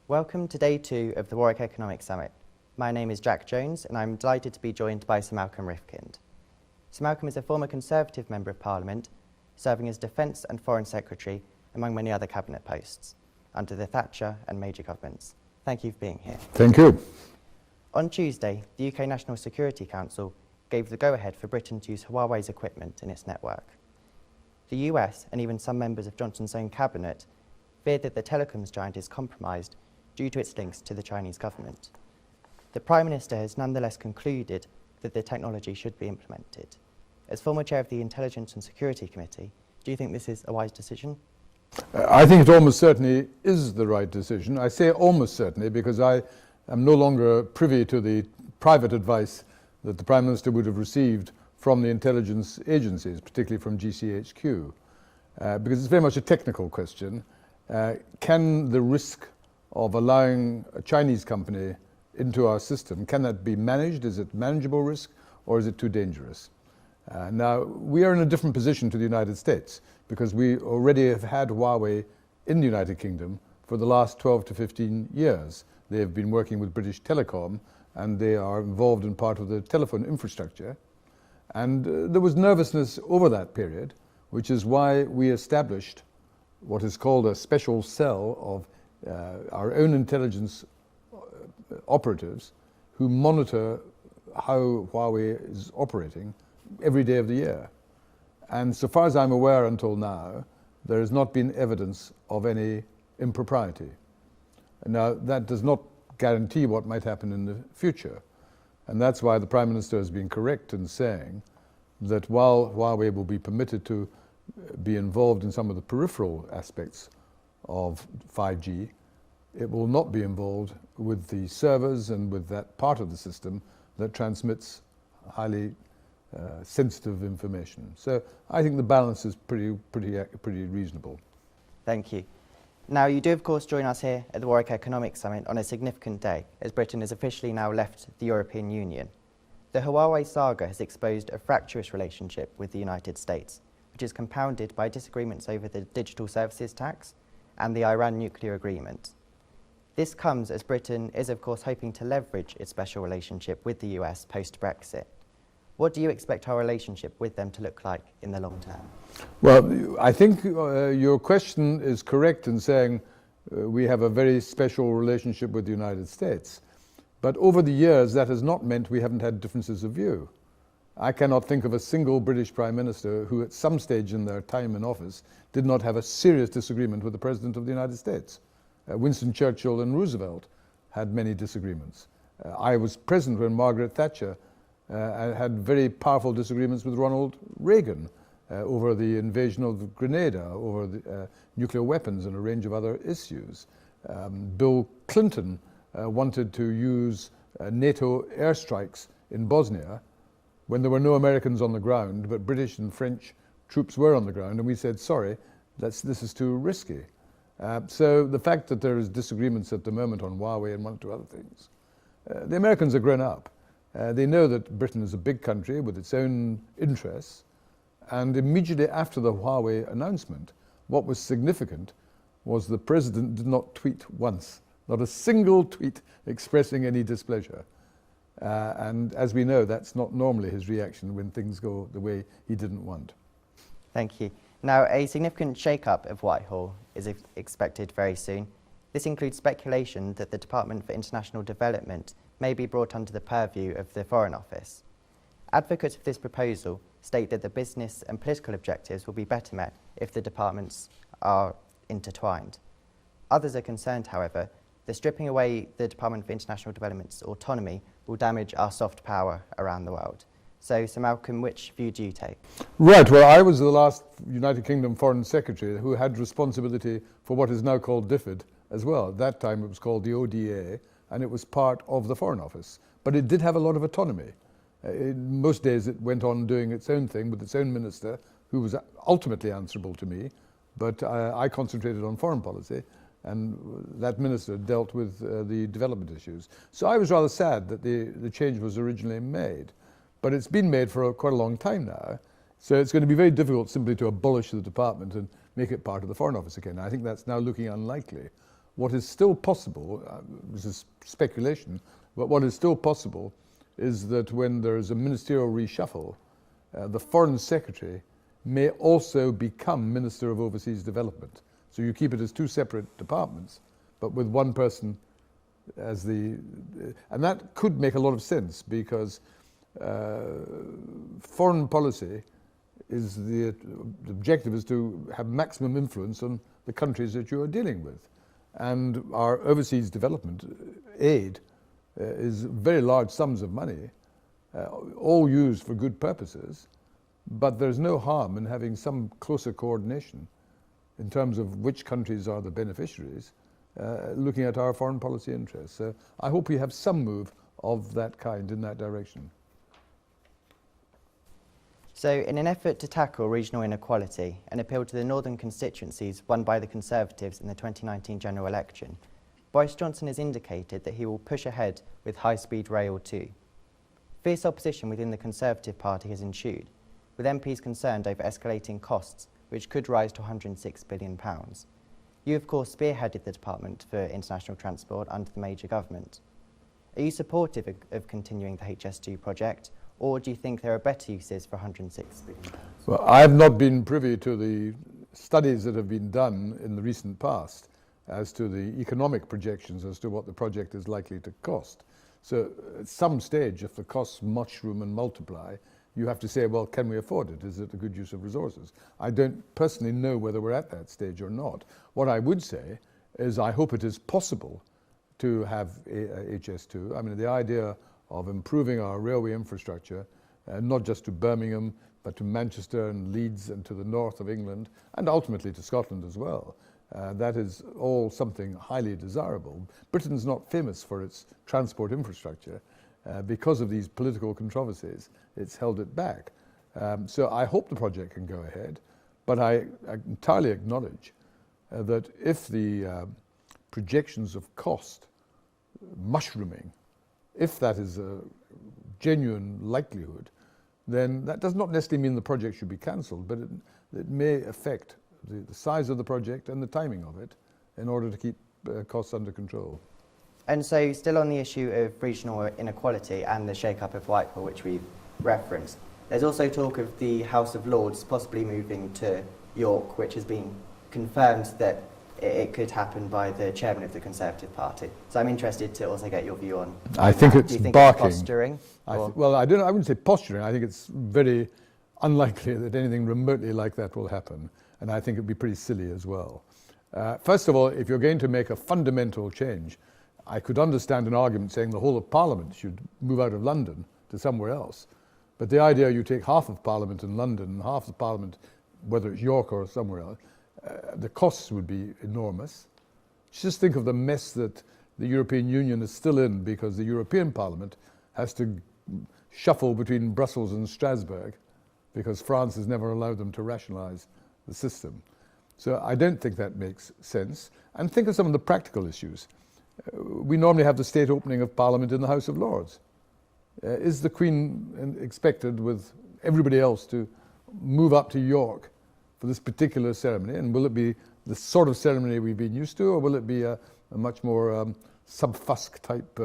Welcome to Day 2 of the Warwick Economics Summit. My name is Jack Jones and I'm delighted to be joined by Sir Malcolm Rifkind. Sir Malcolm is a former Conservative Member of Parliament, serving as Defence and Foreign Secretary, among many other cabinet posts, under the Thatcher and Major governments. Thank you for being here. Thank you. On Tuesday, the UK National Security Council gave the go-ahead for Britain to use Huawei's equipment in its network. The US and even some members of Johnson's own cabinet feared that the telecoms giant is compromised due to its links to the Chinese government. The Prime Minister has nonetheless concluded that the technology should be implemented. As former chair of the Intelligence and Security Committee, do you think this is a wise decision? I think it almost certainly is the right decision. I say almost certainly because I am no longer privy to the private advice that the Prime Minister would have received from the intelligence agencies, particularly from GCHQ, because it's very much a technical question. Can the risk of allowing a Chinese company into our system, can that be managed? Is it manageable risk or is it too dangerous? Now, we are in a different position to the United States because we already have had Huawei in the United Kingdom for the last 12 to 15 years. They have been working with British Telecom and they are involved in part of the telephone infrastructure. And there was nervousness over that period, which is why we established what is called a special cell of our own intelligence operatives who monitor how Huawei is operating every day of the year. And so far as I'm aware until now, there has not been evidence of any impropriety. Now, that does not guarantee what might happen in the future. And that's why the Prime Minister has been correct in saying that while Huawei will be permitted to be involved in some of the peripheral aspects of 5G, it will not be involved with the servers and with that part of the system that transmits highly sensitive information. So I think the balance is pretty reasonable. Thank you. Now, you do of course join us here at the Warwick Economics Summit on a significant day, as Britain has officially now left the European Union. The Huawei saga has exposed a fractious relationship with the United States, which is compounded by disagreements over the digital services tax and the Iran nuclear agreement. This comes as Britain is of course hoping to leverage its special relationship with the US post-Brexit. What do you expect our relationship with them to look like in the long term? Well, I think your question is correct in saying we have a very special relationship with the United States. But over the years, that has not meant we haven't had differences of view. I cannot think of a single British Prime Minister who at some stage in their time in office did not have a serious disagreement with the President of the United States. Winston Churchill and Roosevelt had many disagreements. I was present when Margaret Thatcher had very powerful disagreements with Ronald Reagan over the invasion of Grenada, over the nuclear weapons and a range of other issues. Bill Clinton wanted to use NATO airstrikes in Bosnia when there were no Americans on the ground, but British and French troops were on the ground, and we said, sorry, this is too risky. So the fact that there is disagreements at the moment on Huawei and one or two other things, the Americans are grown up. They know that Britain is a big country with its own interests, and immediately after the Huawei announcement, what was significant was the President did not tweet once, not a single tweet expressing any displeasure. And as we know, that's not normally his reaction when things go the way he didn't want. Thank you. Now, a significant shake-up of Whitehall is expected very soon. This includes speculation that the Department for International Development may be brought under the purview of the Foreign Office. Advocates of this proposal state that the business and political objectives will be better met if the departments are intertwined. Others are concerned, however, that stripping away the Department for International Development's autonomy will damage our soft power around the world. So, Sir Malcolm, which view do you take? Right, well, I was the last United Kingdom Foreign Secretary who had responsibility for what is now called DFID as well. At that time it was called the ODA, and it was part of the Foreign Office. But it did have a lot of autonomy. In most days it went on doing its own thing with its own minister, who was ultimately answerable to me, but I concentrated on foreign policy, and that minister dealt with the development issues. So I was rather sad that the change was originally made. But it's been made for quite a long time now, so it's going to be very difficult simply to abolish the department and make it part of the Foreign Office again. I think that's now looking unlikely. What is still possible, this is speculation, but what is still possible is that when there is a ministerial reshuffle, the Foreign Secretary may also become Minister of Overseas Development. So you keep it as two separate departments, but with one person as the... and that could make a lot of sense, because foreign policy is the objective is to have maximum influence on the countries that you are dealing with. And our overseas development aid is very large sums of money, all used for good purposes, but there's no harm in having some closer coordination in terms of which countries are the beneficiaries, looking at our foreign policy interests. So I hope we have some move of that kind in that direction. So in an effort to tackle regional inequality and appeal to the northern constituencies won by the Conservatives in the 2019 general election, Boris Johnson has indicated that he will push ahead with high-speed rail too. Fierce opposition within the Conservative Party has ensued, with MPs concerned over escalating costs, which could rise to £106 billion. You, of course, spearheaded the Department for International Transport under the Major government. Are you supportive of continuing the HS2 project, or do you think there are better uses for £106 billion? Well, I have not been privy to the studies that have been done in the recent past as to the economic projections as to what the project is likely to cost. So at some stage, if the costs mushroom and multiply, you have to say, well, can we afford it? Is it a good use of resources? I don't personally know whether we're at that stage or not. What I would say is I hope it is possible to have HS2. I mean, the idea of improving our railway infrastructure, not just to Birmingham, but to Manchester and Leeds and to the north of England, and ultimately to Scotland as well. That is all something highly desirable. Britain's not famous for its transport infrastructure. Because of these political controversies, it's held it back. So I hope the project can go ahead, but I entirely acknowledge that if the projections of cost mushrooming, if that is a genuine likelihood, then that does not necessarily mean the project should be cancelled, but it may affect the size of the project and the timing of it in order to keep costs under control. And so, still on the issue of regional inequality and the shake-up of Whitehall, which we've referenced, there's also talk of the House of Lords possibly moving to York, which has been confirmed that it could happen by the chairman of the Conservative Party. So I'm interested to also get your view on I think that. it's Do you think barking. It's posturing? Well, I wouldn't say posturing. I think it's very unlikely that anything remotely like that will happen. And I think it would be pretty silly as well. First of all, if you're going to make a fundamental change, I could understand an argument saying the whole of Parliament should move out of London to somewhere else. But the idea you take half of Parliament in London and half of Parliament, whether it's York or somewhere else, the costs would be enormous. Just think of the mess that the European Union is still in because the European Parliament has to shuffle between Brussels and Strasbourg because France has never allowed them to rationalise the system. So I don't think that makes sense. And think of some of the practical issues. We normally have the state opening of Parliament in the House of Lords. Is the Queen expected with everybody else to move up to York for this particular ceremony, and will it be the sort of ceremony we've been used to, or will it be a much more sub-fusk type,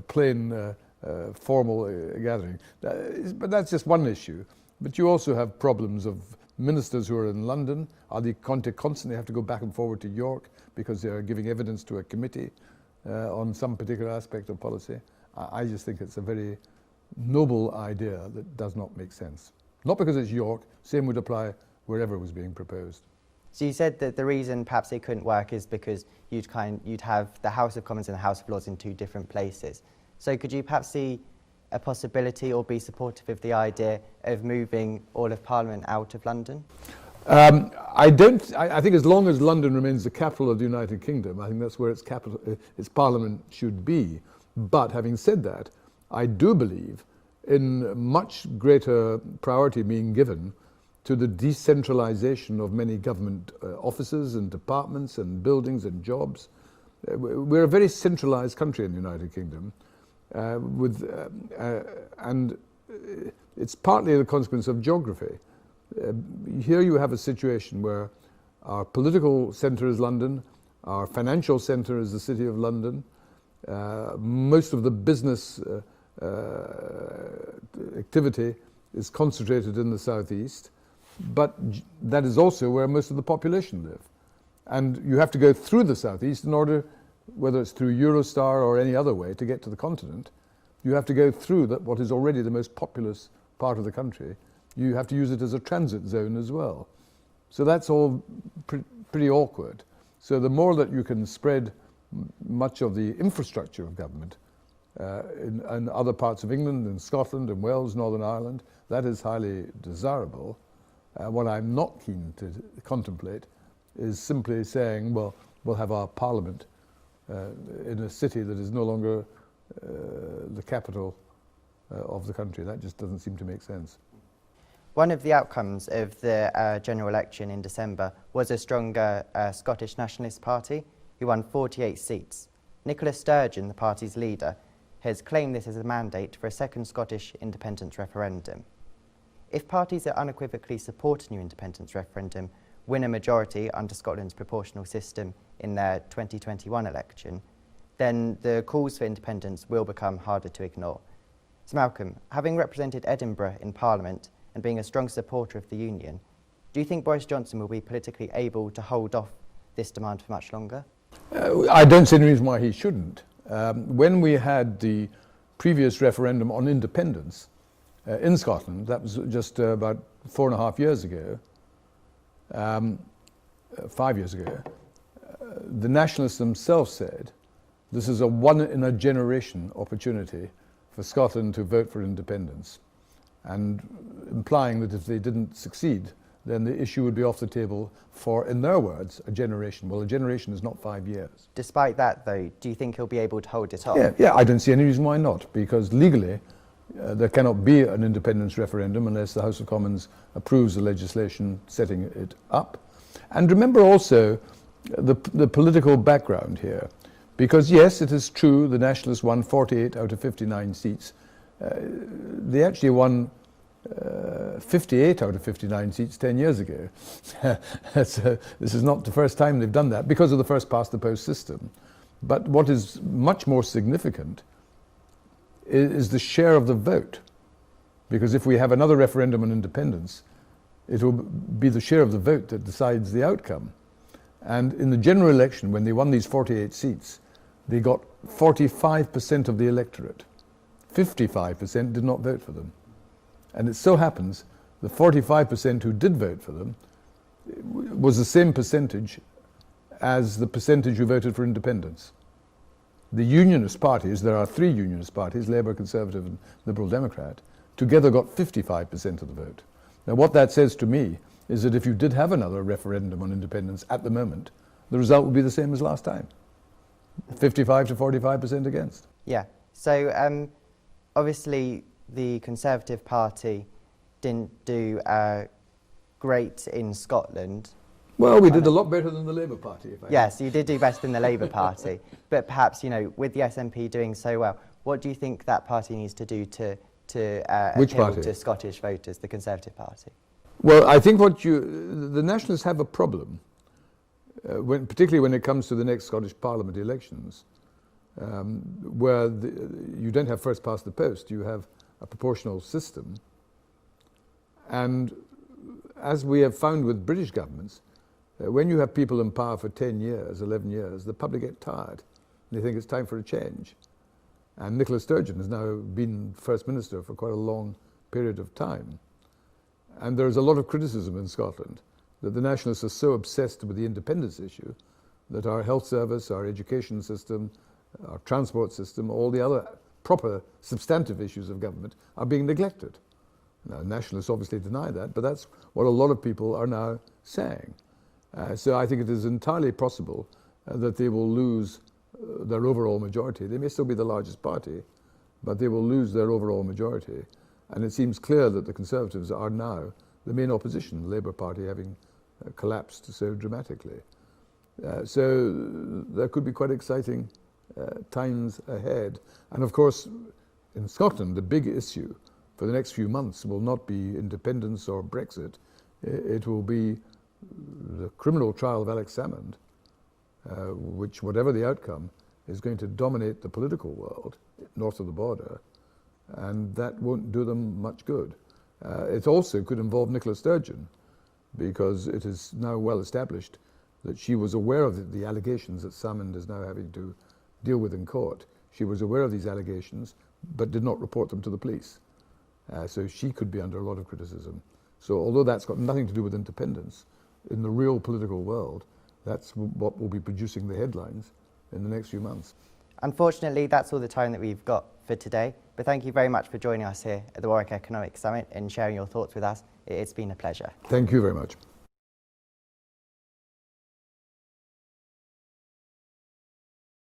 plain, formal gathering? But that's just one issue. But you also have problems of ministers who are in London. Are they constantly have to go back and forward to York because they are giving evidence to a committee on some particular aspect of policy? I just think it's a very noble idea that does not make sense. Not because it's York, same would apply wherever it was being proposed. So you said that the reason perhaps it couldn't work is because you'd have the House of Commons and the House of Lords in two different places. So could you perhaps see a possibility or be supportive of the idea of moving all of Parliament out of London? I think as long as London remains the capital of the United Kingdom, I think that's where its Parliament should be. But having said that, I do believe in much greater priority being given to the decentralization of many government offices and departments and buildings and jobs. We're a very centralized country in the United Kingdom, and it's partly the consequence of geography. Here you have a situation where our political centre is London, Our financial centre is the City of London. Most of the business activity is concentrated in the southeast, but that is also where most of the population live. And you have to go through the southeast in order, whether it's through Eurostar or any other way, to get to the continent. You have to go through what is already the most populous part of the country. You have to use it as a transit zone as well. So that's all pretty awkward. So the more that you can spread much of the infrastructure of government in other parts of England, in Scotland, in Wales, Northern Ireland, that is highly desirable. What I'm not keen to contemplate is simply saying, well, we'll have our parliament in a city that is no longer the capital of the country. That just doesn't seem to make sense. One of the outcomes of the general election in December was a stronger Scottish Nationalist Party, who won 48 seats. Nicola Sturgeon, the party's leader, has claimed this as a mandate for a second Scottish independence referendum. If parties that unequivocally support a new independence referendum win a majority under Scotland's proportional system in their 2021 election, then the calls for independence will become harder to ignore. So Malcolm, having represented Edinburgh in Parliament and being a strong supporter of the Union, do you think Boris Johnson will be politically able to hold off this demand for much longer? I don't see any reason why he shouldn't. When we had the previous referendum on independence in Scotland, that was just about 4.5 years ago, 5 years ago, the nationalists themselves said this is a one-in-a-generation opportunity for Scotland to vote for independence, and implying that if they didn't succeed, then the issue would be off the table for, in their words, a generation. Well, a generation is not 5 years. Despite that, though, do you think he'll be able to hold it off? Yeah, I don't see any reason why not, because legally there cannot be an independence referendum unless the House of Commons approves the legislation setting it up. And remember also the political background here, because yes, it is true the Nationalists won 48 out of 59 seats. They actually won 58 out of 59 seats 10 years ago. This is not the first time they've done that because of the first past the post system. But what is much more significant is the share of the vote. Because if we have another referendum on independence, it will be the share of the vote that decides the outcome. And in the general election, when they won these 48 seats, they got 45% of the electorate. 55% did not vote for them. And it so happens the 45% who did vote for them was the same percentage as the percentage who voted for independence. The Unionist parties, there are 3 Unionist parties, Labour, Conservative and Liberal Democrat, together got 55% of the vote. Now what that says to me is that if you did have another referendum on independence at the moment, the result would be the same as last time. 55 to 45% against. Yeah, so obviously the Conservative Party didn't do great in Scotland. Well, we did a lot better than the Labour Party. Yes, you did do better than the Labour Party. But perhaps, you know, with the SNP doing so well, what do you think that party needs to do to appeal to Scottish voters, the Conservative Party? Well, I think the Nationalists have a problem, particularly when it comes to the next Scottish Parliament elections, where you don't have first past the post, you have a proportional system. And as we have found with British governments, when you have people in power for 10 years, 11 years, the public get tired. They think it's time for a change. And Nicola Sturgeon has now been First Minister for quite a long period of time. And there is a lot of criticism in Scotland that the Nationalists are so obsessed with the independence issue that our health service, our education system, our transport system, all the other proper substantive issues of government are being neglected. Now, Nationalists obviously deny that, but that's what a lot of people are now saying. So I think it is entirely possible that they will lose their overall majority. They may still be the largest party, but they will lose their overall majority. And it seems clear that the Conservatives are now the main opposition, the Labour Party having collapsed so dramatically. So there could be quite exciting times ahead. And of course, in Scotland, the big issue for the next few months will not be independence or Brexit. It will be the criminal trial of Alex Salmond, which, whatever the outcome, is going to dominate the political world north of the border, and that won't do them much good. It also could involve Nicola Sturgeon, because it is now well established that she was aware of the allegations that Salmond is now having to deal with in court. She was aware of these allegations, but did not report them to the police. So she could be under a lot of criticism. So although that's got nothing to do with independence, in the real political world, that's what will be producing the headlines in the next few months. Unfortunately, that's all the time that we've got for today, but thank you very much for joining us here at the Warwick Economics Summit and sharing your thoughts with us. It's been a pleasure. Thank you very much.